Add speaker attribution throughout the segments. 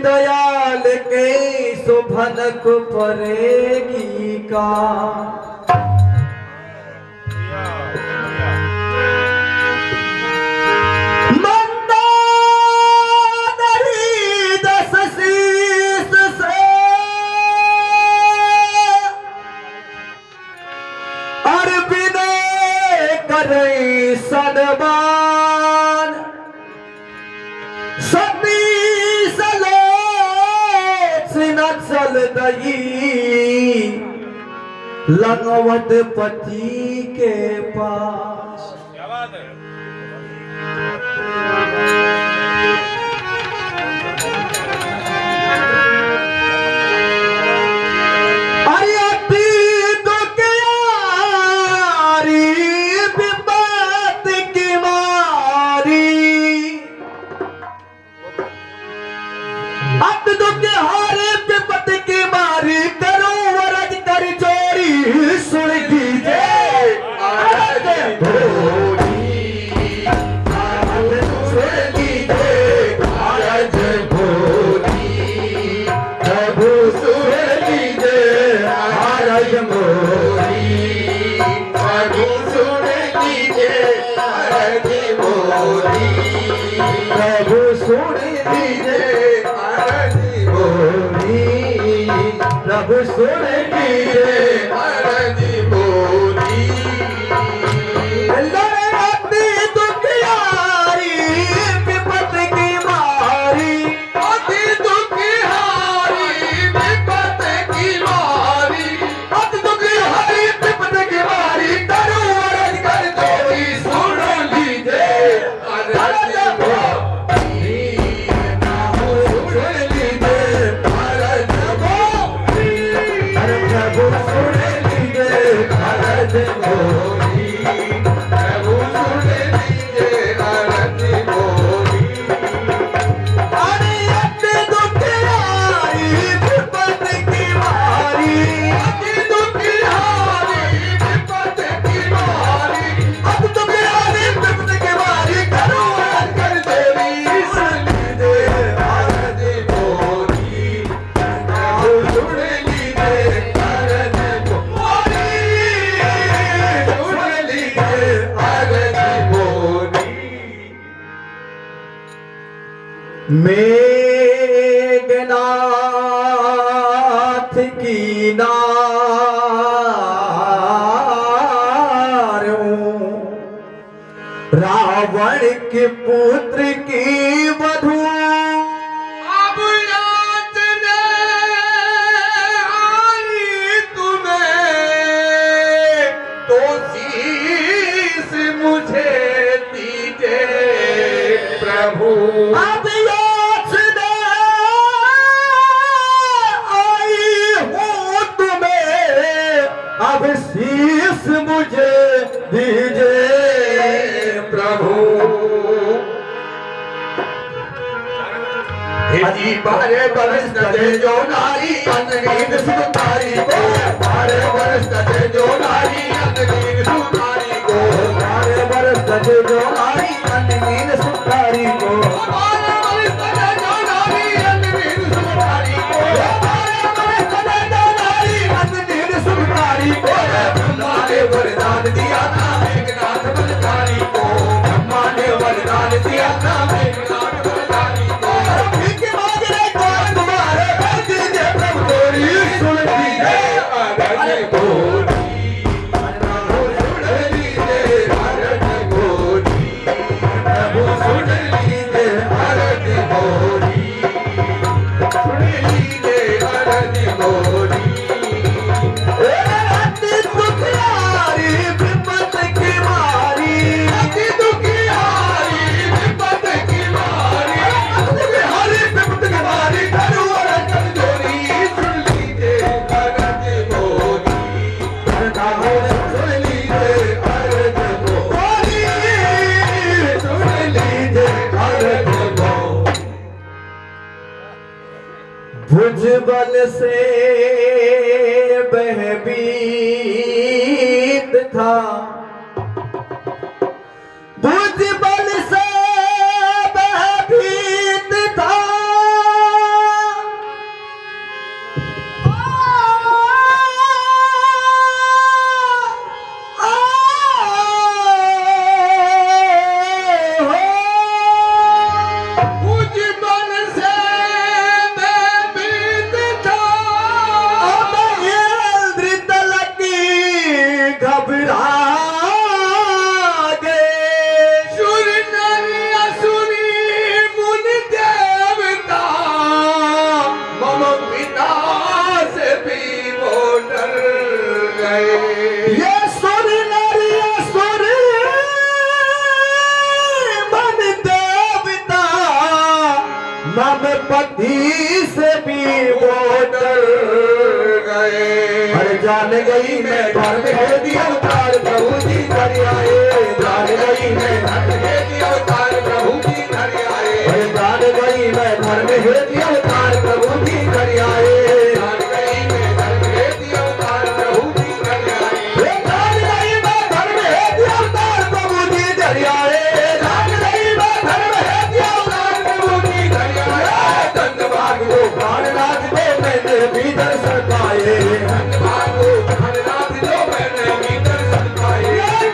Speaker 1: दयाल के सुभनक परेगी का। सदबान सती सलोच न चल दई लंगवत पति के पास। क्या बात है। प्रभु सुन लीजिए अरजी बोली, प्रभु सुन लीजिए अरजी बोली। लड़ती दुखियारी विपत की मारी, अति दुखियारी विपत की मारी, अति दुखियारी विपत की मारी। करो अरज कर जोड़ी सुन लीजिए अरजी बोली, मेघनाथ की नारों, रावण के पुत्र की वधू। अब याचना आई तुम्हें तो शीश मुझे दीजिए प्रभु। अब अब शीश मुझे दीजिए प्रभु। जी बारे बरस दे जो नारी अंतहीन सुतारी को, बारे बरस दे जो नारी अंतहीन सुतारी को, बारे बरस दे जो नारी अंतहीन सुतारी को, बारे बरस दे जो नारी अंतहीन सुतारी को, बारे बरस दे जो नारी अंतहीन सुतारी को। ब्रह्मा ने वरदान दिया था मेघनाथ बलधारी को, ब्रह्मा ने वरदान दिया था मेघनाथ बलधारी को। भीख मांगने को तुम्हारे कर दीजिए प्रभु गोरी, सुन लीजिए अरज गोरी, सुन लीजिए अरज गोरी, प्रभु सुन लीजिए अरज गोरी, सुन लीजिए अरज गोरी। भुजबल से बहबीत था, भुजबल से बहबीत था, मम पति से भी वो डर गए। अरे जान गई मैं घर में है दिया अवतार प्रभु जी घर आए। जान गई मैं घर में है दिया अवतार प्रभु जी घर आए। अरे जान गई मैं घर में है दिया अवतार प्रभु जी घर आए। जान गई मैं घर में है दिया अवतार प्रभु जी घर आए। जान गई मैं घर में है दिया अवतार प्रभु जी घर आए। जान गई मैं घर में है दिया अवतार प्रभु जी घर आए। धन्यवाद वो प्राणनाथ दे मैंने भी दर्शन पाए। धन्यवाद वो प्राणनाथ दो मैंने भी दर्शन पाए।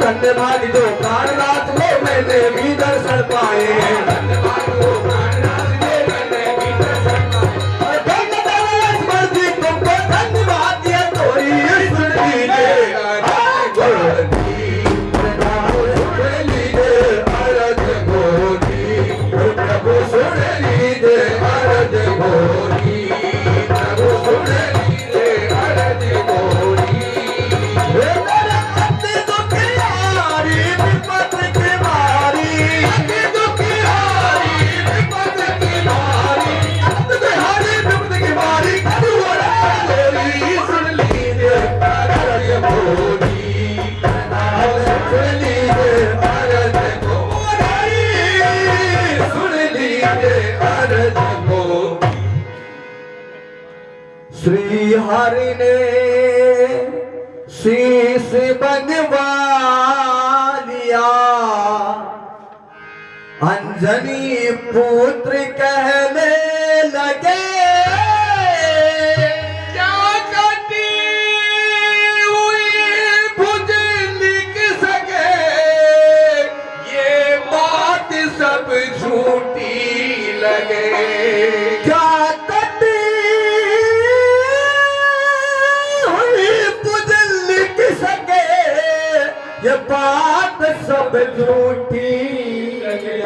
Speaker 1: धन्यवाद जो प्राणनाथ दो मैंने भी दर्शन पाए। धन्यवाद वो प्राणनाथ दे मैंने भी दर्शन पाए। धन्यवाद मर्जी तुमको धन्यवाद दिया तोरी सुन लीजिए। अरज गोरी प्रभु सुन लीजिए। अरज गोरी प्रभु सुन लीजिए। अरज गोरी अति दुखियारी विपत की मारी। अति दुखियारी विपत की मारी। अति दुखियारी विपत की मारी। गोरी सुन लीजिए। अरज गोरी सुन लीजिए। अरज गोरी सुन लीजिए। अरज गोरी। श्री हरि ने शीश बनवा लिया। अंजनी पुत्र कहने लगे क्या कटी हुई भुज लिख सके। ये बात सब झूठी लगे। क्या कटी हुई भुज लिख सके। ये बात सब झूठी लगे।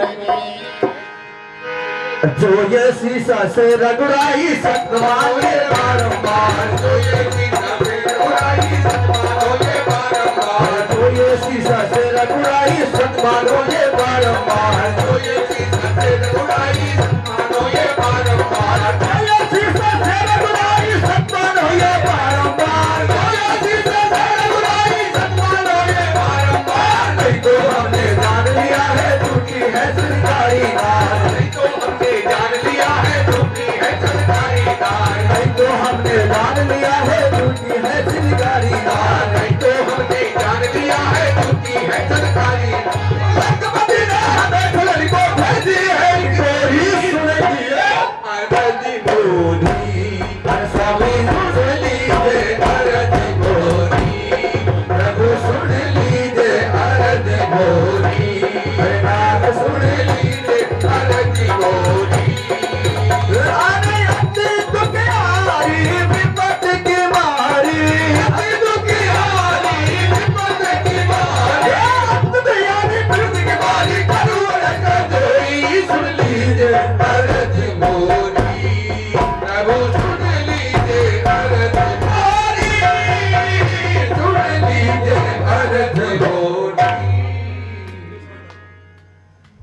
Speaker 1: जो ये शीशा से रगुड़ाई सतमाने बारंबार। जो ये शीशा से रगुड़ाई सतमाने बारंबार। जो ये शीशा से रगुड़ाई सतमाने बारंबार। जो ये शीशा से रगुड़ाई सतमाने बारंबार। जो ये शीशा से रगुड़ाई सतमाने बारंबार। जो ये शीशा से रगुड़ाई सतमाने बारंबार। नहीं तो हमने जान लिया है झूठी है सरकारी नार। नहीं तो हमने जान लिया है झूठी है सरकारी नार। नहीं तो हमने जान लिया है झूठी है सरकारी नार। नहीं तो हमने जान लिया है झूठी है सरकारी नार। लखपति ने हमें दुल्हन को भेजी है गोरी सुन लीजिए। अरज गोरी स्वामी सुन लीजिए। अरज गोरी प्रभु सुन लीजिए। अरज गोरी नाथ सुन लीजिए। अरज गोरी अरे अति दुखियारी विपत की मारी। अति दुखियारी विपत की मारी। अति दुखियारी विपत की मारी। करुण जोई सुन लीजिए। अरज गोरी प्रभु सुन लीजिए। अरज गोरी सुन लीजिए। अरज गोरी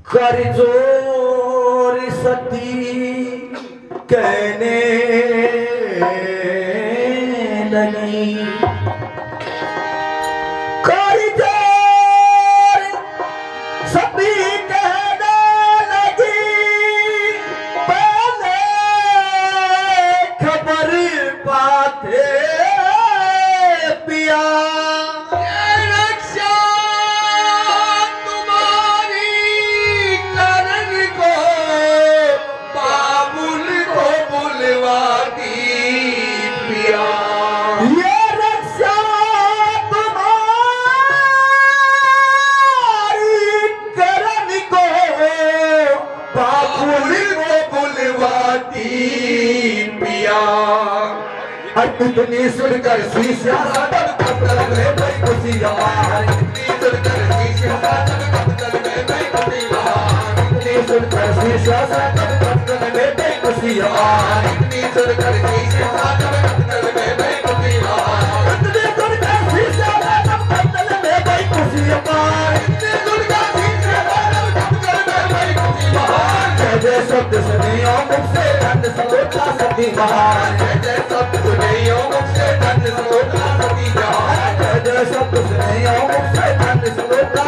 Speaker 1: कर जोर सती कहने लगी। कर जोर सती कहने लगी। पहले खबर पाते पिया। रक्षा तुम्हारी करण को बाबुल को बुलवाती पिया। ये रक्षा तुम्हारी करण को बाबुल को बुलवाती पिया। इतनी सुनकर शीशा सदन कतल में गई खुशी हमारी। इतनी सुनकर शीशा सदन कतल में गई खुशी हमारी। इतनी सुनकर शीशा सदन कतल में गई खुशी हमारी। इतनी सुनकर शीशा सदन कतल में गई खुशी हमारी। इतनी सुनकर शीशा सदन कतल में गई खुशी हमारी। इतनी सुनकर शीशा सदन कतल में गई खुशी हमारी। शब्द सुनियो मुख से धन सलोता सती जहान जय जय शब्द सुनियो मुख से धन सलोता सती जहान जय जय शब्द सुनियो मुख से धन सलोता